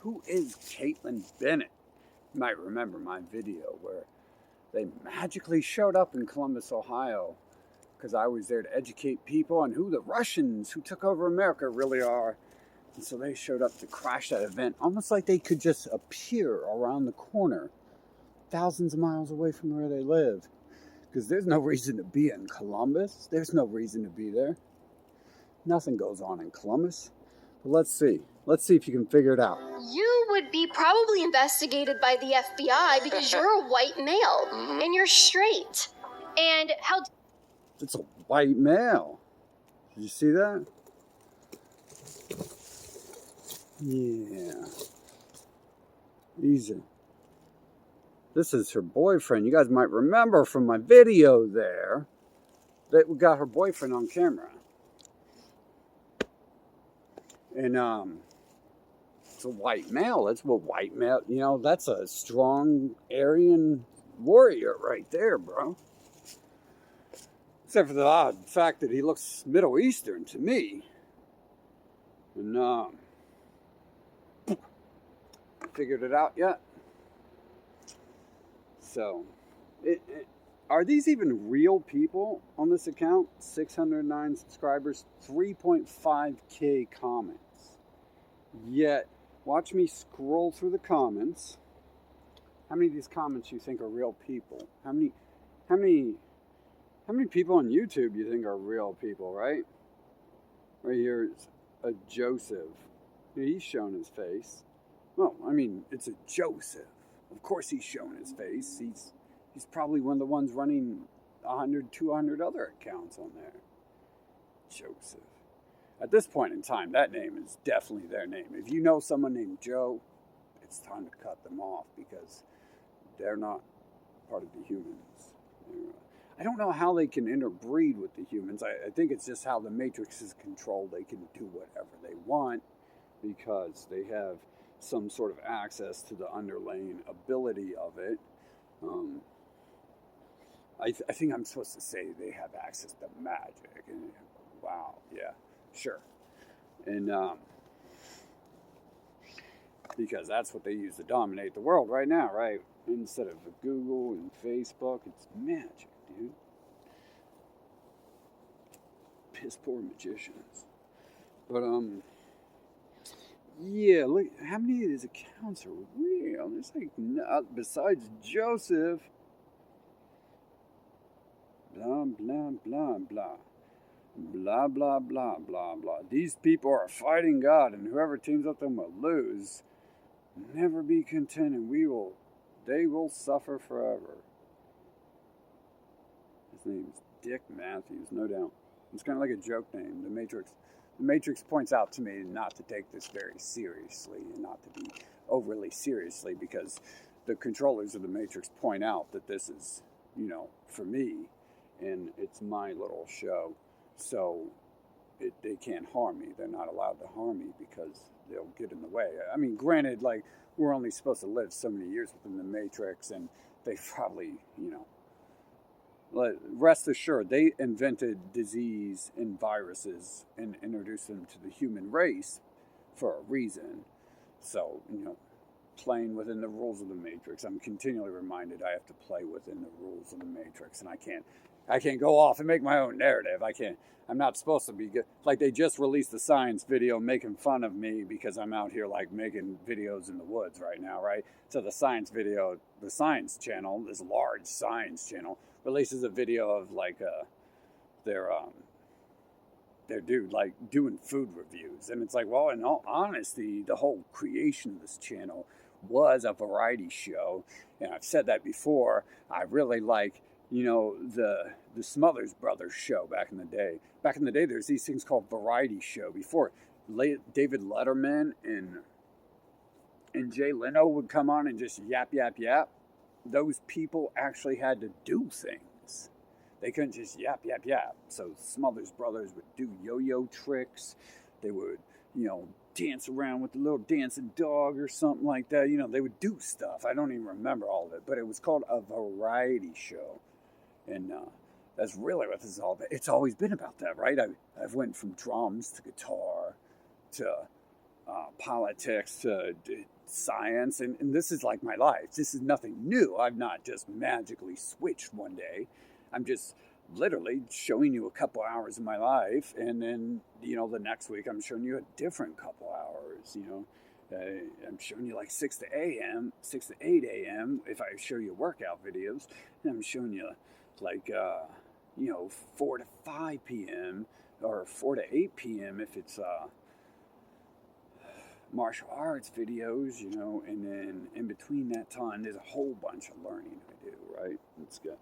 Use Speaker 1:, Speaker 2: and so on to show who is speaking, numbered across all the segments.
Speaker 1: who is Caitlin Bennett? You might remember my video where they magically showed up in Columbus, Ohio, because I was there to educate people on who the Russians who took over America really are. And so they showed up to crash that event, almost like they could just appear around the corner, thousands of miles away from where they live. Because there's no reason to be in Columbus. There's no reason to be there. Nothing goes on in Columbus. But let's see. Let's see if you can figure it out.
Speaker 2: You would be probably investigated by the FBI because you're a white male and you're straight. And how...
Speaker 1: It's a white male. Did you see that? Yeah. Easy. This is her boyfriend. You guys might remember from my video there that we got her boyfriend on camera. And it's a white male. That's what white male, you know, that's a strong Aryan warrior right there, bro. Except for the odd fact that he looks Middle Eastern to me. And figured it out yet? So, are these even real people on this account? 609 subscribers, 3.5K comments. Yet, watch me scroll through the comments. How many of these comments you think are real people? How many people on YouTube you think are real people, right? Right here is a Joseph. He's shown his face. Well, I mean, it's a Joseph. Of course he's shown his face. He's probably one of the ones running 100, 200 other accounts on there. Joseph. At this point in time, that name is definitely their name. If you know someone named Joe, it's time to cut them off because they're not part of the humans. I don't know how they can interbreed with the humans. I think it's just how the Matrix is controlled. They can do whatever they want because they have some sort of access to the underlying ability of it. I think I'm supposed to say they have access to magic. And, wow, yeah, sure. And because that's what they use to dominate the world right now, right? Instead of Google and Facebook, it's magic, dude. Piss poor magicians. But yeah, look, how many of these accounts are real? There's like, besides Joseph, blah, blah, blah, blah. Blah, blah, blah, blah, blah. These people are fighting God, and whoever teams up them will lose. Never be content, and they will suffer forever. His name's Dick Matthews, no doubt. It's kind of like a joke name, The Matrix. The Matrix points out to me not to take this very seriously and not to be overly seriously because the controllers of the Matrix point out that this is, you know, for me and it's my little show. So they can't harm me. They're not allowed to harm me because they'll get in the way. I mean, granted, like, we're only supposed to live so many years within the Matrix and they probably, you know, rest assured, they invented disease and viruses and introduced them to the human race for a reason. So, you know, playing within the rules of the Matrix, I'm continually reminded I have to play within the rules of the Matrix, and I can't go off and make my own narrative. I'm not supposed to be good. Like, they just released a science video making fun of me because I'm out here, like, making videos in the woods right now, right? So the science video, the science channel, this large science channel, releases a video of, like, their dude, like, doing food reviews. And it's like, well, in all honesty, the whole creation of this channel was a variety show. And I've said that before. I really like, you know, the Smothers Brothers show back in the day. Back in the day, there's these things called variety show. Before, David Letterman and Jay Leno would come on and just yap, yap, yap. Those people actually had to do things. They couldn't just yap, yap, yap. So Smothers Brothers would do yo-yo tricks. They would, you know, dance around with the little dancing dog or something like that. You know, they would do stuff. I don't even remember all of it, but it was called a variety show. And that's really what this is all about. It's always been about that, right? I've went from drums to guitar to politics to science, and this is like my life. This is nothing new. I've not just magically switched one day. I'm just literally showing you a couple hours of my life, and then the next week I'm showing you a different couple hours. I'm showing you like 6 to 8 a.m. if I show you workout videos, and I'm showing you like 4 to 5 p.m. or 4 to 8 p.m. if it's martial arts videos, and then in between that time, there's a whole bunch of learning I do, right? It's good.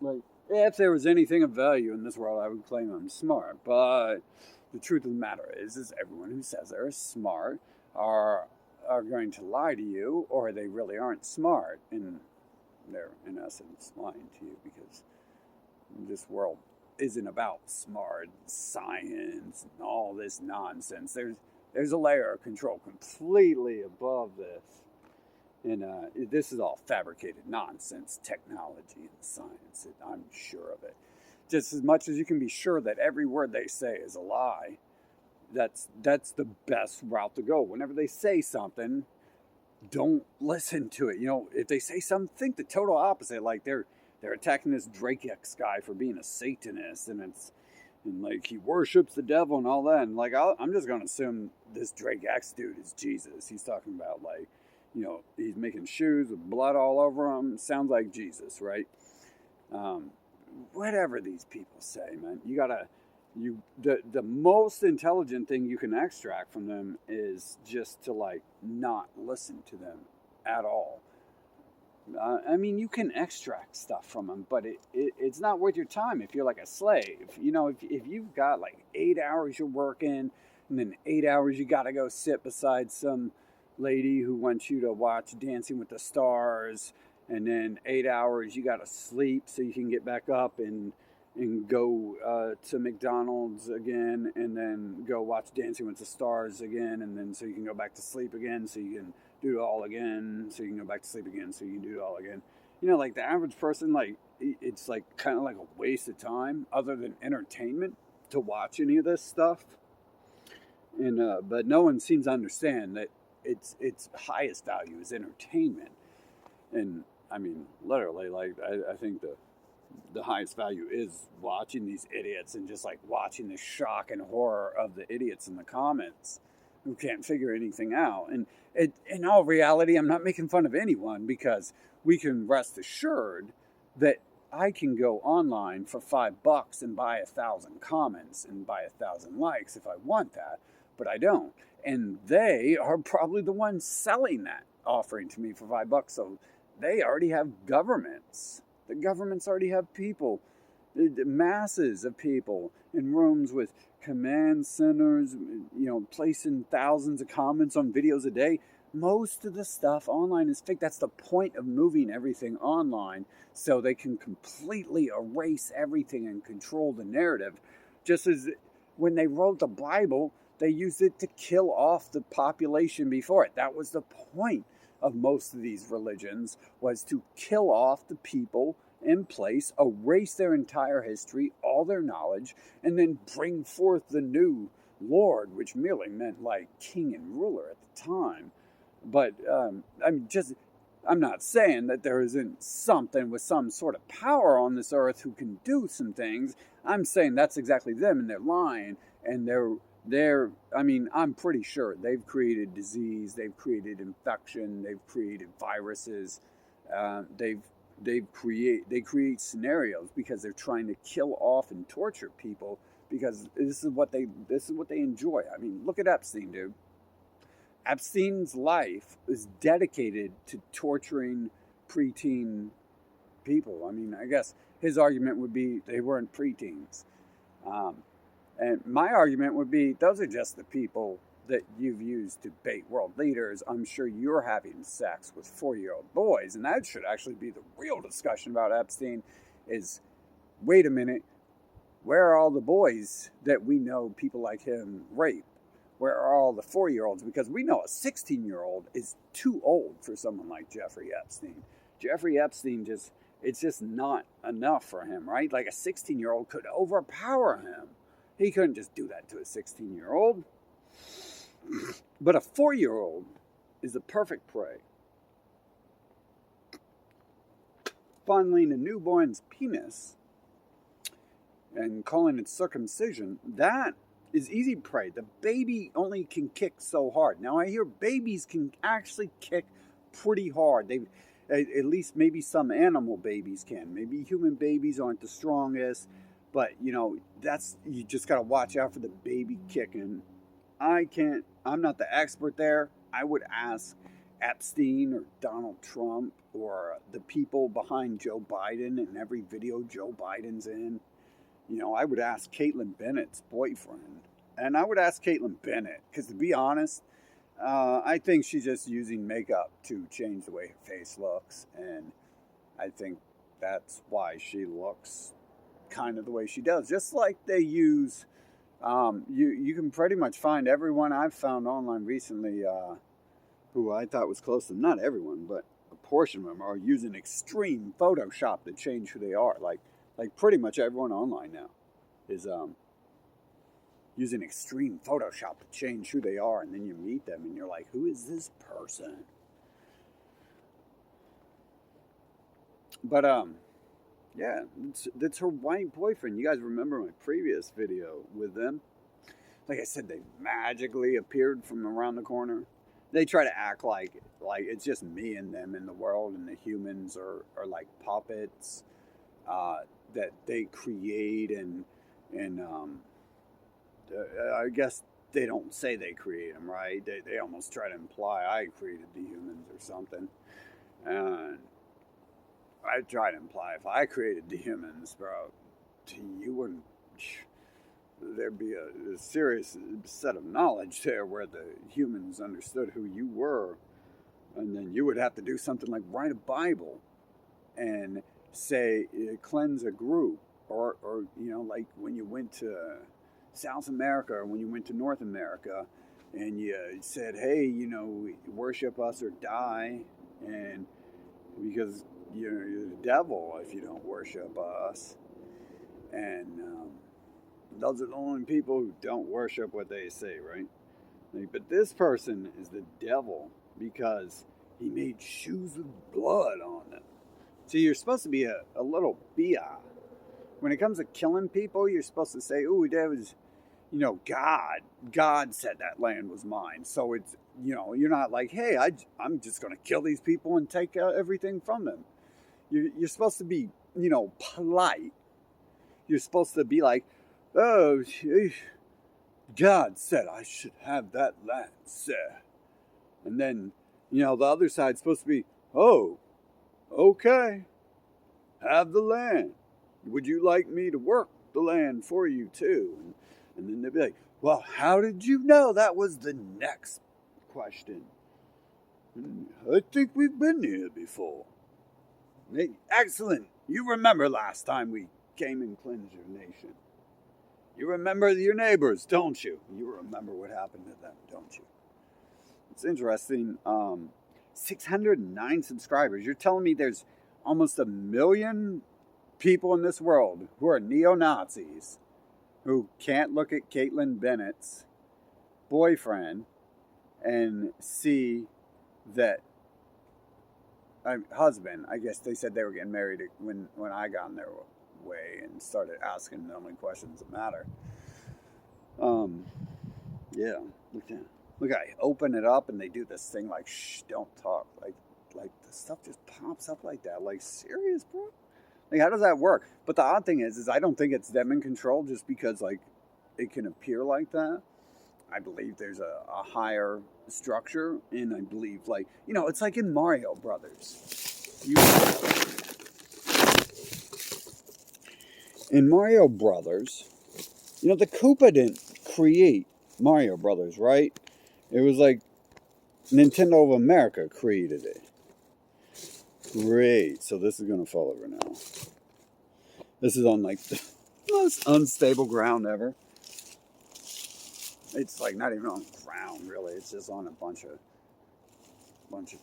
Speaker 1: Like, if there was anything of value in this world, I would claim I'm smart, but the truth of the matter is everyone who says they're smart are going to lie to you, or they really aren't smart, and they're, in essence, lying to you, because this world isn't about smart science and all this nonsense. There's a layer of control completely above this. And this is all fabricated nonsense, technology and science. I'm sure of it. Just as much as you can be sure that every word they say is a lie, that's the best route to go. Whenever they say something, don't listen to it. If they say something, think the total opposite. Like they're attacking this Drake X guy for being a Satanist, and like he worships the devil and all that. And like I'm just gonna assume this Drake X dude is Jesus. He's talking about like, he's making shoes with blood all over him. Sounds like Jesus, right? Whatever these people say, man, the most intelligent thing you can extract from them is just to like not listen to them at all. You can extract stuff from them, but it's not worth your time if you're like a slave. If you've got like 8 hours you're working, and then 8 hours you got to go sit beside some lady who wants you to watch Dancing with the Stars, and then 8 hours you got to sleep so you can get back up and go to McDonald's again, and then go watch Dancing with the Stars again, and then so you can go back to sleep again so you can do it all again, so you can go back to sleep again, so you can do it all again. Like the average person, like it's like kind of like a waste of time other than entertainment to watch any of this stuff. And but no one seems to understand that its highest value is entertainment. And literally, like I think the highest value is watching these idiots and just like watching the shock and horror of the idiots in the comments who can't figure anything out. And in all reality, I'm not making fun of anyone, because we can rest assured that I can go online for $5 and buy 1,000 comments and buy 1,000 likes if I want that, but I don't. And they are probably the ones selling that offering to me for $5. So they already have governments. The governments already have people, masses of people in rooms with command centers, placing thousands of comments on videos a day. Most of the stuff online is fake. That's the point of moving everything online, so they can completely erase everything and control the narrative. Just as when they wrote the Bible, they used it to kill off the population before it. That was the point of most of these religions, was to kill off the people in place, erase their entire history, all their knowledge, and then bring forth the new Lord, which merely meant like king and ruler at the time. But I'm not saying that there isn't something with some sort of power on this earth who can do some things. I'm saying that's exactly them, and they're lying, and I'm pretty sure they've created disease, they've created infection, they've created viruses, they create scenarios because they're trying to kill off and torture people, because this is what they enjoy. Look at Epstein, dude. Epstein's life is dedicated to torturing preteen people. I guess his argument would be they weren't preteens. And my argument would be those are just the people that you've used to bait world leaders. I'm sure you're having sex with 4-year-old boys, and that should actually be the real discussion about Epstein is, wait a minute, where are all the boys that we know people like him rape? Where are all the 4-year-olds? Because we know a 16-year-old is too old for someone like Jeffrey Epstein. Jeffrey Epstein it's just not enough for him, right? Like a 16-year-old could overpower him. He couldn't just do that to a 16-year-old. But a 4-year-old is the perfect prey. Fondling a newborn's penis and calling it circumcision, that is easy prey. The baby only can kick so hard. Now I hear babies can actually kick pretty hard. They, at least maybe some animal babies can. Maybe human babies aren't the strongest, but you know, you just gotta watch out for the baby kicking. I'm not the expert there. I would ask Epstein or Donald Trump or the people behind Joe Biden in every video Joe Biden's in. You know, I would ask Caitlyn Bennett's boyfriend. And I would ask Caitlyn Bennett, because to be honest, I think she's just using makeup to change the way her face looks. And I think that's why she looks kind of the way she does. Just like they use, you can pretty much find everyone I've found online recently who I thought was close to, not everyone, but a portion of them are using extreme Photoshop to change who they are. Like pretty much everyone online now is using extreme Photoshop to change who they are, and then you meet them and you're like, who is this person? But yeah, that's her white boyfriend. You guys remember my previous video with them? Like I said, they magically appeared from around the corner. They try to act like it's just me and them in the world, and the humans are like puppets that they create, and I guess they don't say they create them, right? They almost try to imply I created the humans or something. And I try to imply if I created the humans, bro, you wouldn't. There'd be a serious set of knowledge there where the humans understood who you were, and then you would have to do something like write a Bible and say cleanse a group, or you know, like when you went to South America or when you went to North America and you said, hey, you know, worship us or die, and because you're the devil if you don't worship us. And those are the only people who don't worship what they say, right? But this person is the devil because he made shoes with blood on them. So you're supposed to be a little biah. When it comes to killing people, you're supposed to say, oh, that was, you know, God. God said that land was mine. So it's, you know, you're not like, hey, I'm just going to kill these people and take everything from them. You're supposed to be, you know, polite. You're supposed to be like, oh, God said I should have that land, sir. And then, you know, the other side's supposed to be, oh, okay, have the land. Would you like me to work the land for you too? And then they'd be like, well, how did you know? That was the next question. I think we've been here before. Excellent. You remember last time we came and cleansed your nation. You remember your neighbors, don't you? You remember what happened to them, don't you? It's interesting. 609 subscribers. You're telling me there's almost 1 million people in this world who are neo-Nazis who can't look at Caitlyn Bennett's boyfriend and see that husband. I guess they said they were getting married when I got in their way and started asking the only questions that matter. Yeah, look, I open it up and they do this thing like, shh, don't talk. Like the stuff just pops up like that. Like, serious, bro? Like, how does that work? But the odd thing is I don't think it's them in control just because, like, it can appear like that. I believe there's a higher structure, and I believe, like, you know, it's like in Mario Brothers. In Mario Brothers, you know, the Koopa didn't create Mario Brothers, right? It was like Nintendo of America created it. Great. So this is going to fall over now. This is on like the most unstable ground ever. It's like not even on ground, really. It's just on a bunch of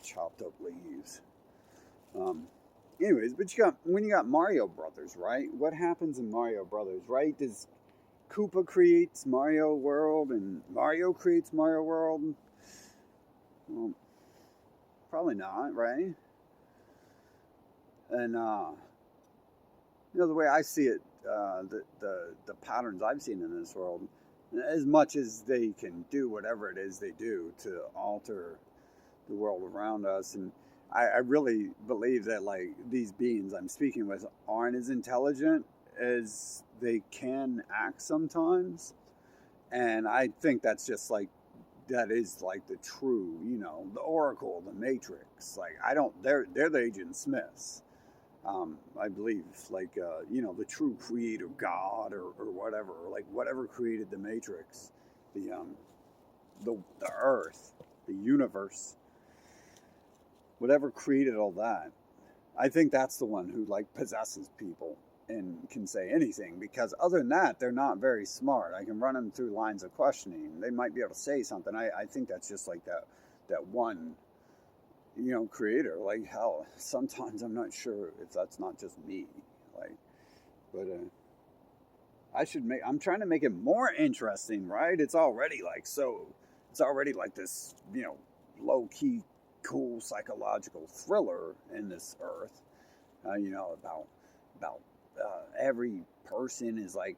Speaker 1: chopped up leaves. Anyways, but when you got Mario Brothers, right? What happens in Mario Brothers, right? Koopa creates Mario World and Mario creates Mario World? Well, probably not, right? And the way I see it, the patterns I've seen in this world, as much as they can do whatever it is they do to alter the world around us, and I really believe that like these beings I'm speaking with aren't as intelligent as they can act sometimes, and I think that's just like that is like the true, the Oracle, the Matrix. Like I don't, they're the Agent Smiths. I believe like the true creator God or whatever, like whatever created the Matrix, the Earth, the universe, whatever created all that. I think that's the one who like possesses people and can say anything, because other than that, they're not very smart. I can run them through lines of questioning. They might be able to say something. I think that's just like that one, creator. Like hell, sometimes I'm not sure if that's not just me. Like, but I'm trying to make it more interesting, right? It's already like this, low key, cool psychological thriller in this earth. About every person is like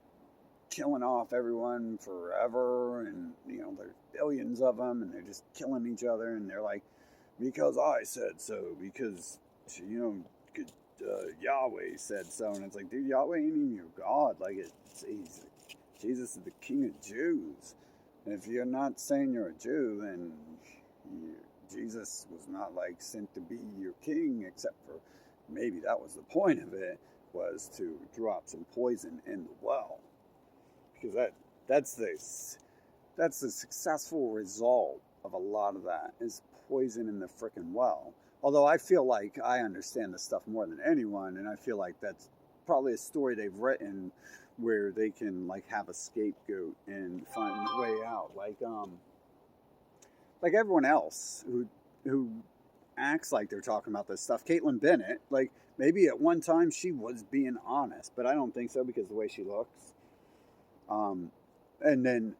Speaker 1: killing off everyone forever, and there's billions of them, and they're just killing each other, and they're like, because I said so, because Yahweh said so, and it's like, dude, Yahweh ain't even your God. Like Jesus is the King of Jews, and if you're not saying you're a Jew, then Jesus was not like sent to be your king, except for maybe that was the point of it, was to drop some poison in the well, because that's the successful result of a lot of that is poison in the frickin' well. Although I feel like I understand this stuff more than anyone, and I feel like that's probably a story they've written where they can like have a scapegoat and find a way out, like everyone else who acts like they're talking about this stuff. Caitlin Bennett, like maybe at one time she was being honest, but I don't think so because of the way she looks. And then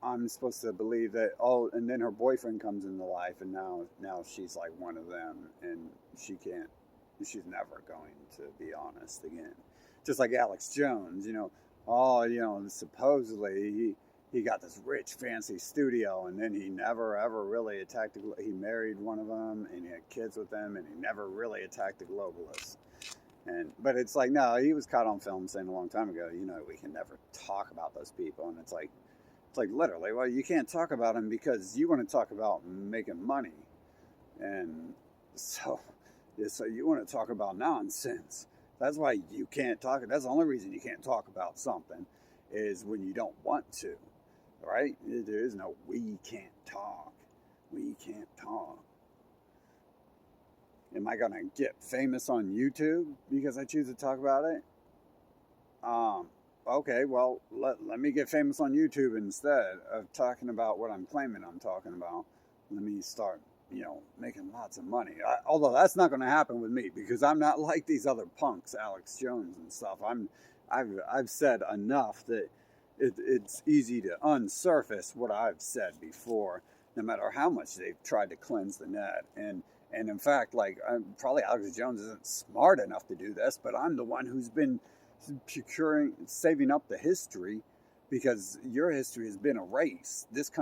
Speaker 1: I'm supposed to believe that, and then her boyfriend comes into life, and now she's like one of them, and she's never going to be honest again. Just like Alex Jones, supposedly he got this rich, fancy studio, and then he never ever really attacked. He married one of them, and he had kids with them, and he never really attacked the globalists. But it's like, no, he was caught on film saying a long time ago, we can never talk about those people, and it's like literally, well, you can't talk about them because you want to talk about making money, and so you want to talk about nonsense. That's why you can't talk. That's the only reason you can't talk about something is when you don't want to, right? There is no we can't talk. We can't talk. Am I gonna get famous on YouTube because I choose to talk about it? Okay, well, let me get famous on YouTube instead of talking about what I'm claiming I'm talking about. Let me start, making lots of money. Although that's not going to happen with me because I'm not like these other punks, Alex Jones and stuff. I've said enough that it's easy to unsurface what I've said before, no matter how much they've tried to cleanse the net. And in fact, like probably Alex Jones isn't smart enough to do this, but I'm the one who's been saving up the history, because your history has been erased. This country